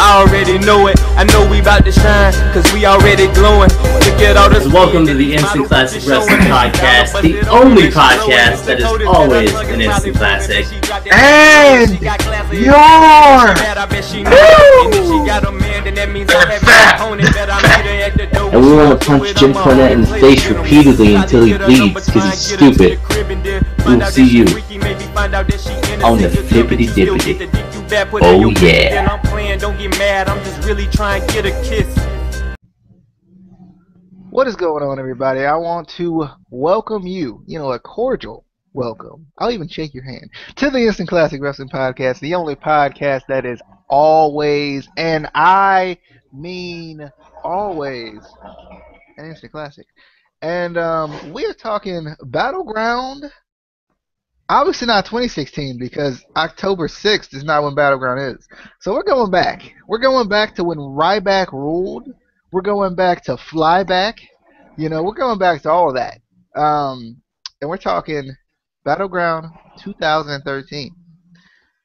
I already know it. I know we about to shine, cause we already glowing. Look at all this. Welcome to the Instant Classic Wrestling Podcast, the only podcast that is always an Instant Classic. And And we want to punch Jim Cornette in the face repeatedly until he bleeds because he's stupid. We'll see you on the Fippity Dippity. Oh yeah. What is going on, everybody? I want to welcome you, a cordial welcome. I'll even shake your hand to the Instant Classic Wrestling Podcast, the only podcast that is always, and I mean always, an Instant Classic. And we're talking Battleground. Obviously not 2016 because October 6th is not when Battleground is. So we're going back. We're going back to when Ryback ruled. We're going back to Flyback. We're going back to all of that. And we're talking Battleground 2013.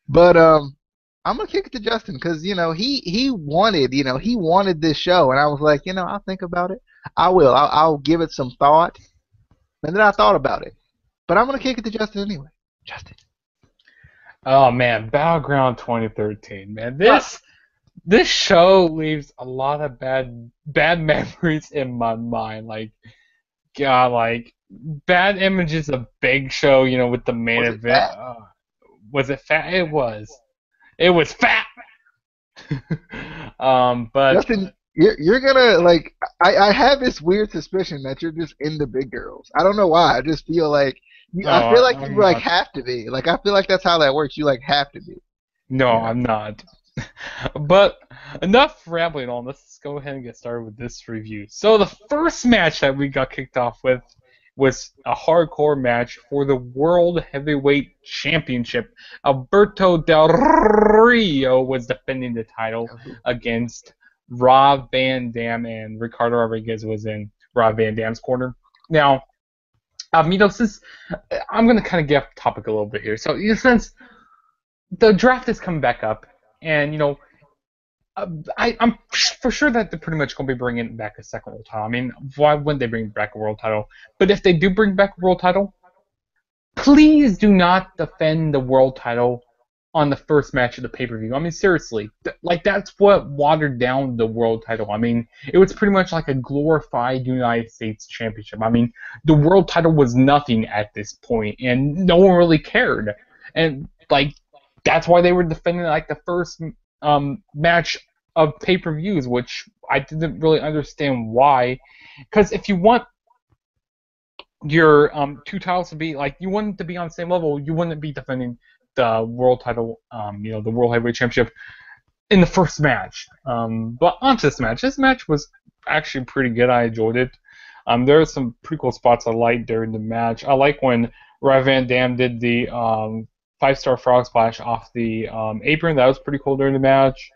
But I'm gonna kick it to Justin because he wanted this show, and I was like, I'll think about it. I will. I'll give it some thought. And then I thought about it. But I'm gonna kick it to Justin anyway. Justin. Oh man, Battleground 2013, man. This show leaves a lot of bad memories in my mind. Bad images of Big Show, with the main event. Was it fat? It was. It was fat. But Justin, you're gonna I have this weird suspicion that you're just into big girls. I don't know why. I just feel like you have to be. I feel like that's how that works. You have to be. No, I'm not. But enough rambling on. Let's go ahead and get started with this review. So the first match that we got kicked off with was a hardcore match for the World Heavyweight Championship. Alberto Del Rio was defending the title against Rob Van Dam, and Ricardo Rodriguez was in Rob Van Dam's corner. Now, since I'm going to kind of get off topic a little bit here. So, since the draft is coming back up, and, I'm for sure that they're pretty much going to be bringing back a second world title. I mean, why wouldn't they bring back a world title? But if they do bring back a world title, please do not defend the world title on the first match of the pay-per-view. I mean, seriously. That's what watered down the world title. I mean, it was pretty much like a glorified United States Championship. I mean, the world title was nothing at this point, and no one really cared. And, that's why they were defending the first match of pay-per-views, which I didn't really understand why. Because if you want your two titles to be you want it to be on the same level, you wouldn't be defending the world title, the World Heavyweight Championship in the first match. But onto this match. This match was actually pretty good. I enjoyed it. There are some pretty cool spots I liked during the match. I like when Rob Van Dam did the 5-star frog splash off the apron. That was pretty cool during the match.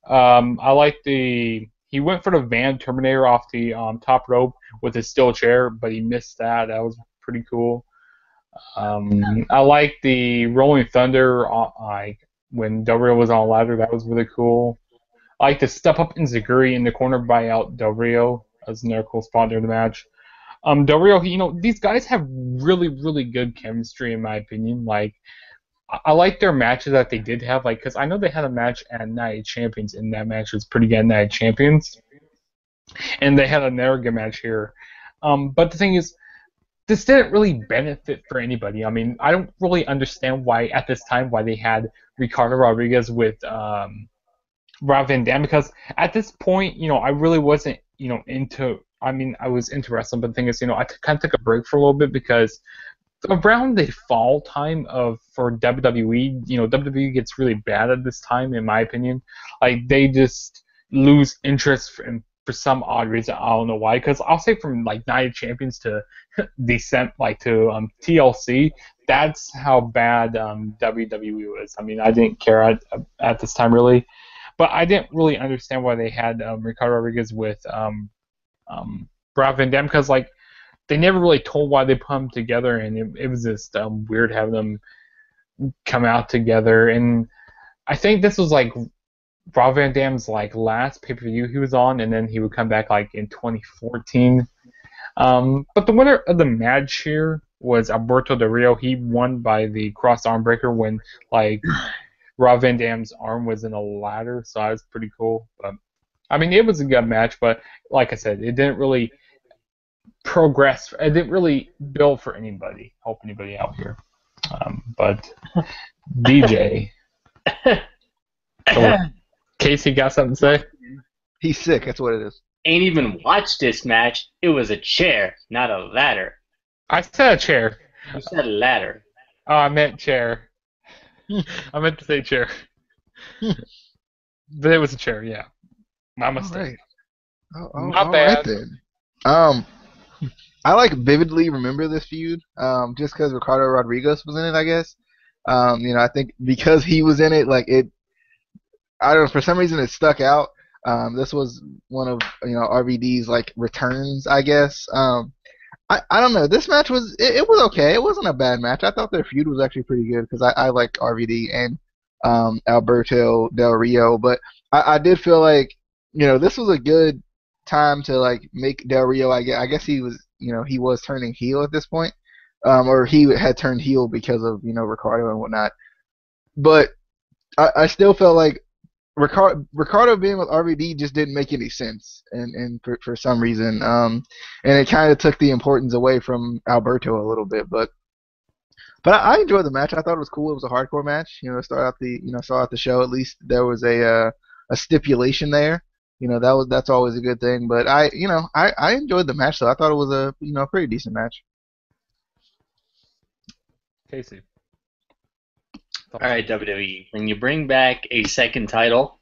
I like he went for the Van Terminator off the top rope with his steel chair, but he missed that. That was pretty cool. I like the Rolling Thunder when Del Rio was on a ladder. That was really cool. I like the step up Enziguri in the corner by out Del Rio. That was another cool spot during the match. Del Rio, these guys have really, really good chemistry in my opinion. I like their matches that they did have, because I know they had a match at Night of Champions, and that match was pretty good at Night of Champions. And they had another good match here. But the thing is, this didn't really benefit for anybody. I mean, I don't really understand why, at this time, why they had Ricardo Rodriguez with Rob Van Dam, because at this point, I really wasn't, into, I was into wrestling, but the thing is, I kind of took a break for a little bit because around the fall time for WWE, WWE gets really bad at this time, in my opinion. They just lose interest for some odd reason. I don't know why. Because I'll say from Night of Champions to Descent, to TLC, that's how bad WWE was. I mean, I didn't care at this time really, but I didn't really understand why they had Ricardo Rodriguez with Rob Van Dam, because they never really told why they put them together, and it was just weird having them come out together. And I think this was Rob Van Dam's like last pay-per-view he was on, and then he would come back like in 2014. But the winner of the match here was Alberto Del Rio. He won by the cross arm breaker when like Rob Van Dam's arm was in a ladder, so that was pretty cool. But I mean, it was a good match, but like I said, it didn't really progress. It didn't really build for anybody, help anybody out here. But DJ, so, Casey, got something to say? He's sick. That's what it is. Ain't even watched this match. It was a chair, not a ladder. I said a chair. You said a ladder. Oh, I meant chair. I meant to say chair. But it was a chair, yeah. My mistake. All right. Not all bad. Right then. I like vividly remember this feud, just because Ricardo Rodriguez was in it, I guess. I think because he was in it, like it, I don't know, for some reason it stuck out. This was one of RVD's like returns, I guess. I don't know. This match was it was okay. It wasn't a bad match. I thought their feud was actually pretty good because I like RVD and Alberto Del Rio, but I did feel like this was a good time to like make Del Rio. I guess he was he was turning heel at this point, or he had turned heel because of Ricardo and whatnot. But I still felt like Ricardo being with RVD just didn't make any sense, and for some reason, and it kind of took the importance away from Alberto a little bit. But I enjoyed the match. I thought it was cool. It was a hardcore match. Start out the show. At least there was a stipulation there. That's always a good thing. But I enjoyed the match. So I thought it was a pretty decent match. Casey. All right, WWE. When you bring back a second title,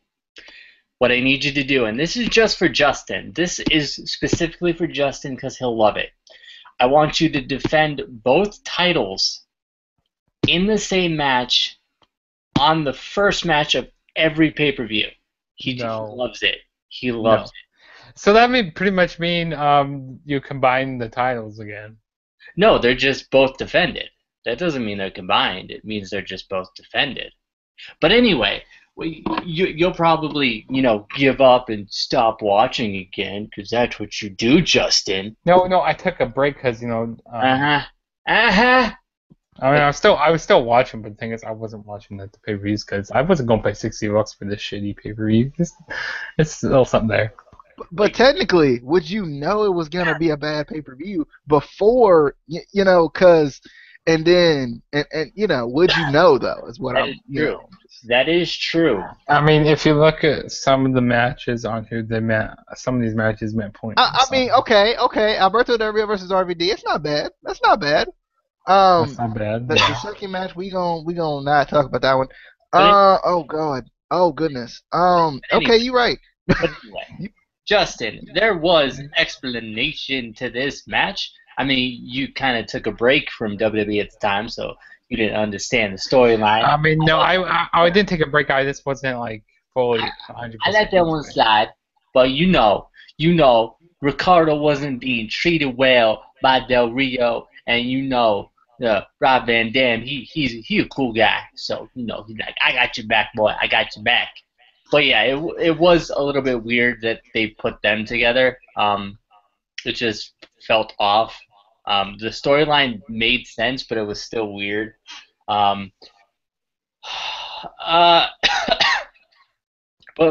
what I need you to do, and this is just for Justin. This is specifically for Justin because he'll love it. I want you to defend both titles in the same match on the first match of every pay-per-view. He just loves it. He loves it. So that would pretty much mean you combine the titles again. No, they're just both defended. That doesn't mean they're combined. It means they're just both defended. But anyway, you'll probably, give up and stop watching again because that's what you do, Justin. No, I took a break because I mean, I was still watching, but the thing is, I wasn't watching the pay-per-views because I wasn't going to pay $60 for this shitty pay-per-view. It's still something there. But technically, would you know it was gonna be a bad pay-per-view before because? And then, would you know though? Is what I'm. True. That is true. I mean, if you look at some of the matches on here, some of these matches meant points. I mean, okay. Alberto Del Rio versus RVD. It's not bad. That's not bad. That's not bad. The second match, we gonna not talk about that one. Oh god. Oh goodness. Okay, you're right. Anyway, Justin, there was explanation to this match. I mean, you kind of took a break from WWE at the time, so you didn't understand the storyline. I mean, no, I didn't take a break. I just wasn't like fully 100%. I let that one slide, but Ricardo wasn't being treated well by Del Rio, and Rob Van Dam, he a cool guy, so he's like, I got your back, boy, I got your back. But yeah, it was a little bit weird that they put them together. It just felt off. The storyline made sense, but it was still weird. But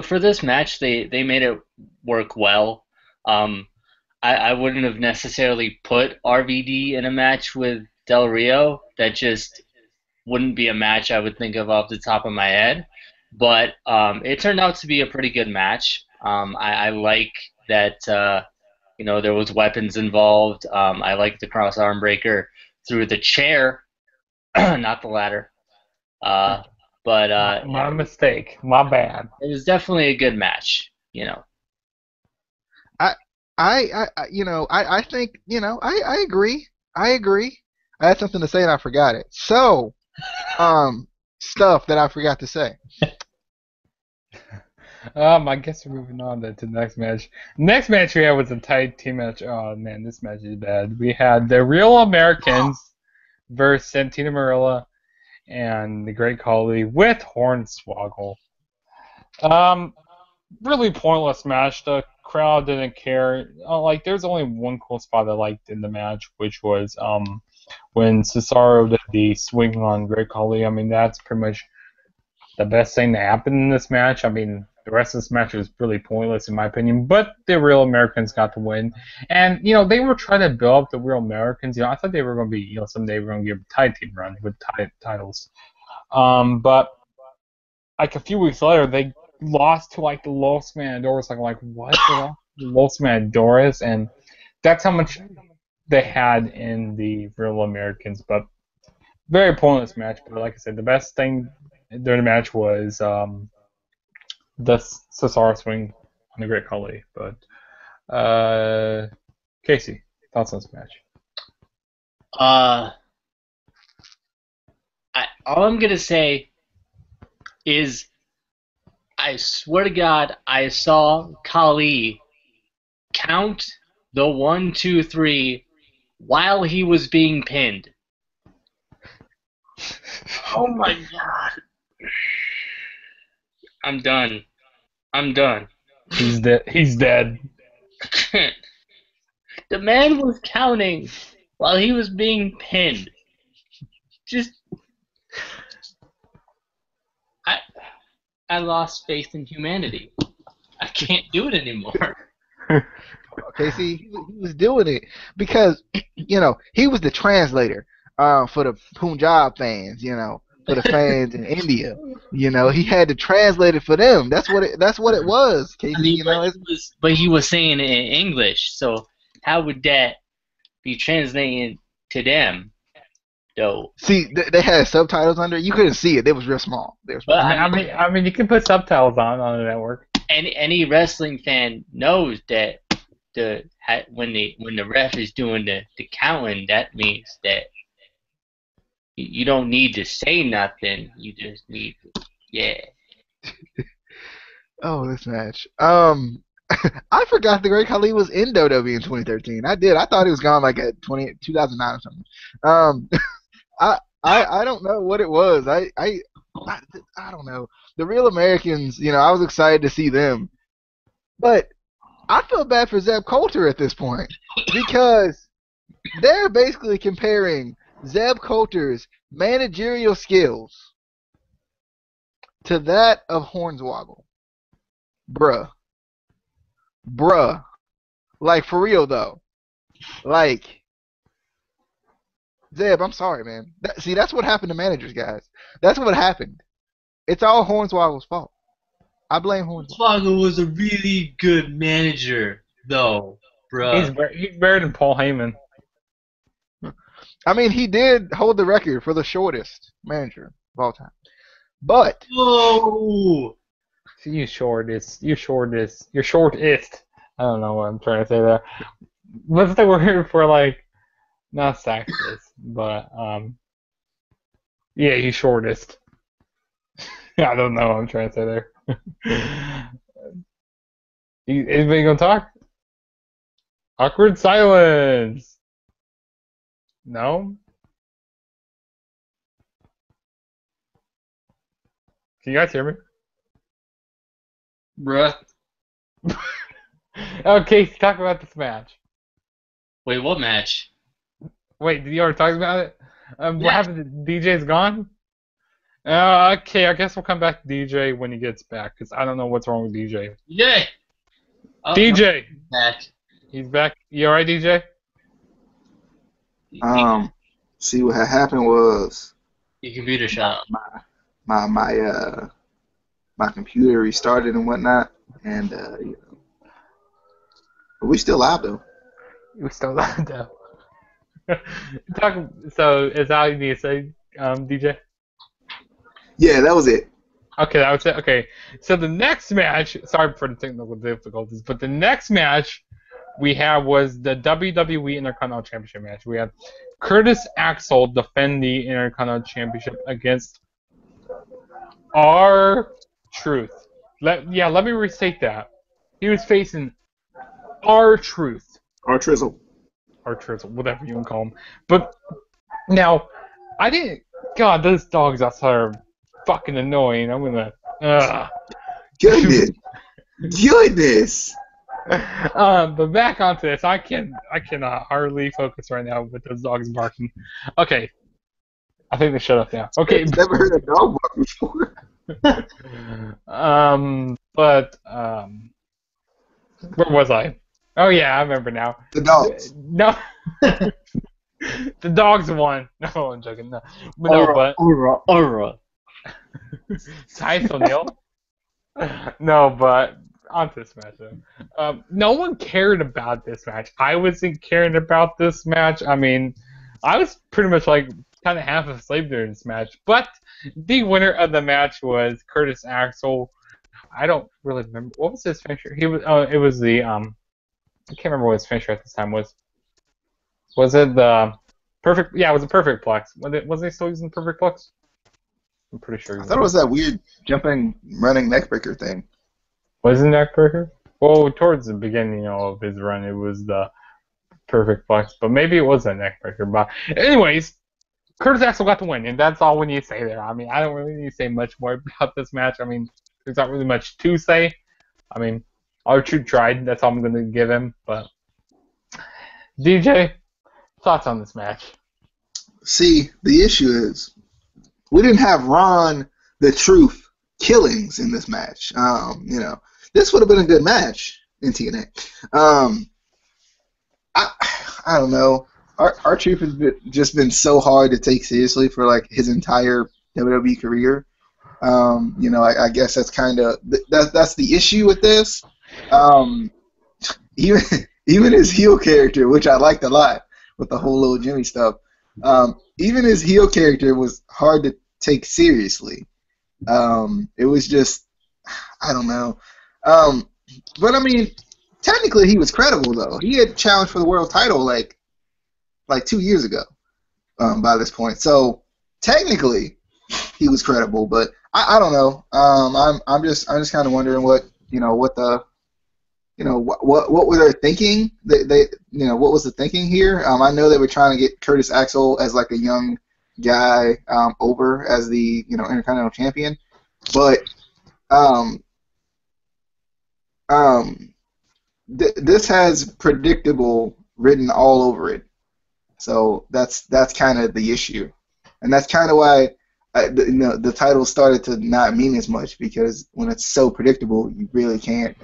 for this match, they made it work well. I wouldn't have necessarily put RVD in a match with Del Rio. That just wouldn't be a match I would think of off the top of my head. But it turned out to be a pretty good match. I like that. There was weapons involved. I like the cross arm breaker through the chair, not the ladder. But my mistake, my bad. It was definitely a good match. I think I agree. I had something to say and I forgot it. So, stuff that I forgot to say. I guess we're moving on to the next match. Next match we had was a tag team match. Oh man, this match is bad. We had the Real Americans versus Santino Marella and the Great Khali with Hornswoggle. Really pointless match. The crowd didn't care. Like, there's only one cool spot I liked in the match, which was when Cesaro did the swing on Great Khali. I mean, that's pretty much the best thing that happened in this match. I mean, the rest of this match was really pointless in my opinion, but the Real Americans got the win. And, they were trying to build up the Real Americans. I thought they were going to be, someday we're going to give a tag team run with titles. But, like, a few weeks later, they lost to, like, the Los Matadores. Like, what? The Los Matadores? And that's how much they had in the Real Americans. But very pointless match. But like I said, the best thing during the match was the Cesaro swing on the Great Khali. But Casey, thoughts on this match? All I'm gonna say is, I swear to God, I saw Khali count the 1, 2, 3 while he was being pinned. Oh my God! I'm done. He's dead. He's dead. The man was counting while he was being pinned. Just, I lost faith in humanity. I can't do it anymore. Casey, he was doing it because, he was the translator for the Punjab fans, for the fans in India. He had to translate it for them. That's what it was, Casey. But he was saying it in English, so how would that be translated to them, though? See, they had subtitles under. You couldn't see it. They was real small. But I mean, you can put subtitles on the network. Any wrestling fan knows that when the ref is doing the counting, that means that you don't need to say nothing. You just need Oh, this match. I forgot the Great Khali was in WWE in 2013. I did. I thought he was gone like at 2009 or something. I don't know what it was. I don't know. The Real Americans, I was excited to see them. But I feel bad for Zeb Coulter at this point because they're basically comparing Zeb Coulter's managerial skills to that of Hornswoggle. Bruh. Like, for real, though. Like, Zeb, I'm sorry, man. That's what happened to managers, guys. That's what happened. It's all Hornswoggle's fault. I blame Hornswoggle. Hornswoggle was a really good manager, though, bruh. He's better than Paul Heyman. I mean, he did hold the record for the shortest manager of all time. But... Oh! You're shortest. You're shortest. I don't know what I'm trying to say there. What's the word for, like, not sexist, but, yeah, he's shortest. I don't know what I'm trying to say there. Anybody gonna talk? Awkward silence. No? Can you guys hear me? Bruh. Okay, talk about this match. Wait, what match? Wait, did you already talk about it? What Yeah. happened? DJ's gone? Okay, I guess we'll come back to DJ when he gets back, because I don't know what's wrong with DJ. Yeah. Oh, DJ! no, back. He's back. You alright, DJ? See what had happened was Your computer shut. my computer restarted and whatnot, and but we still live though. You still not though. So, is that all you need to say, DJ? Yeah, that was it. Okay, that was it. Okay, so the next match, sorry for the technical difficulties, but the next match we had was the WWE Intercontinental Championship match. We had Curtis Axel defend the Intercontinental Championship against R-Truth. Let me restate that. He was facing R-Truth. R-Trizzle. R-Trizzle, whatever you want to call him. But now, I didn't. God, those dogs outside are fucking annoying. I'm gonna. Goodness. But back onto this, I can hardly focus right now with those dogs barking. Okay, I think they shut up now. Okay. I've never heard a dog bark before. Where was I? Oh yeah, I remember now. The dogs. No, the dogs won. No, I'm joking. No, but no, but Aura. Ty O'Neil. No, but on this match, no one cared about this match. I wasn't caring about this match. I mean, I was pretty much like kind of half asleep during this match. But the winner of the match was Curtis Axel. I don't really remember what was his finisher. He was. It was the I can't remember what his finisher at this time was. Was it the perfect? Yeah, it was a perfect plex. Was he still using perfect plex? I'm pretty sure. I thought it was that weird jumping, running neckbreaker thing. Was it neckbreaker? Well, towards the beginning of his run, it was the perfect flex, but maybe it was a neckbreaker. But anyways, Curtis Axel got the win, and that's all we need to say there. I mean, I don't really need to say much more about this match. I mean, there's not really much to say. I mean, R-Truth tried. That's all I'm going to give him. But DJ, thoughts on this match? See, the issue is we didn't have Ron the Truth killings in this match. You know, this would have been a good match in TNA. I don't know. R-Truth has just been so hard to take seriously for like his entire WWE career. You know, I guess that's kind of that's the issue with this. Even his heel character, which I liked a lot with the whole little Jimmy stuff. Even his heel character was hard to take seriously. It was just, I don't know. But I mean, technically he was credible though. He had challenged for the world title like 2 years ago. By this point, so technically he was credible. But I don't know. I'm just kind of wondering what were they thinking? They what was the thinking here? I know they were trying to get Curtis Axel as like a young guy over as the Intercontinental Champion, but this has predictable written all over it. So that's kind of the issue, and that's kind of why the title started to not mean as much, because when it's so predictable, you really can't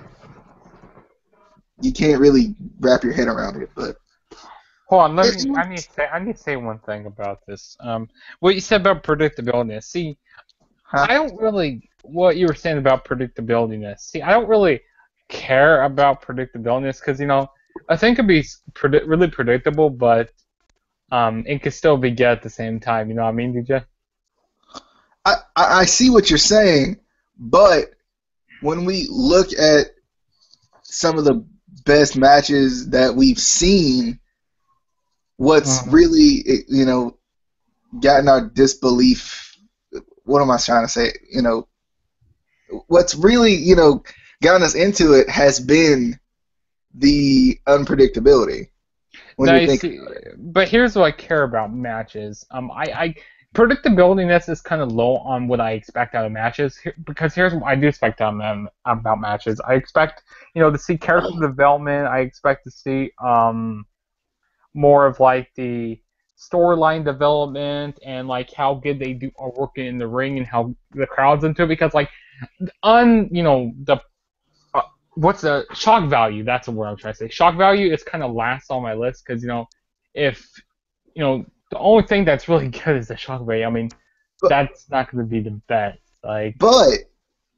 really wrap your head around it. But hold on, I need to say one thing about this. What you said about predictability. See, I don't really what you were saying about predictability. See, I don't really care about predictability because I think it'd be really predictable, but it could still be good at the same time. You know what I mean, DJ? I see what you're saying, but when we look at some of the best matches that we've seen, what's really gotten our disbelief. What am I trying to say? What's really gotten us into it has been the unpredictability. But here's what I care about matches. Predictability is kind of low on what I expect out of matches, because here's what I do expect out of them about matches. I expect to see character development. I expect to see more of like the storyline development and like how good they are working in the ring and how the crowd's into it, because like what's the shock value? That's the word I'm trying to say. Shock value is kind of last on my list because if the only thing that's really good is the shock value. I mean, that's not going to be the best. But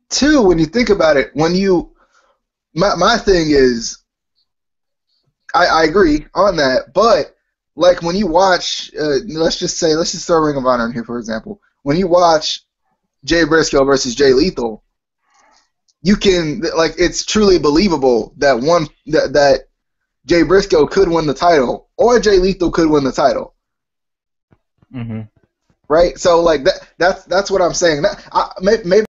too, when you think about it, my thing is, I agree on that. But like when you watch, let's just throw Ring of Honor in here for example. When you watch Jay Briscoe versus Jay Lethal, you can it's truly believable that that Jay Briscoe could win the title or Jay Lethal could win the title. Mm-hmm. Right? So that's what I'm saying. Maybe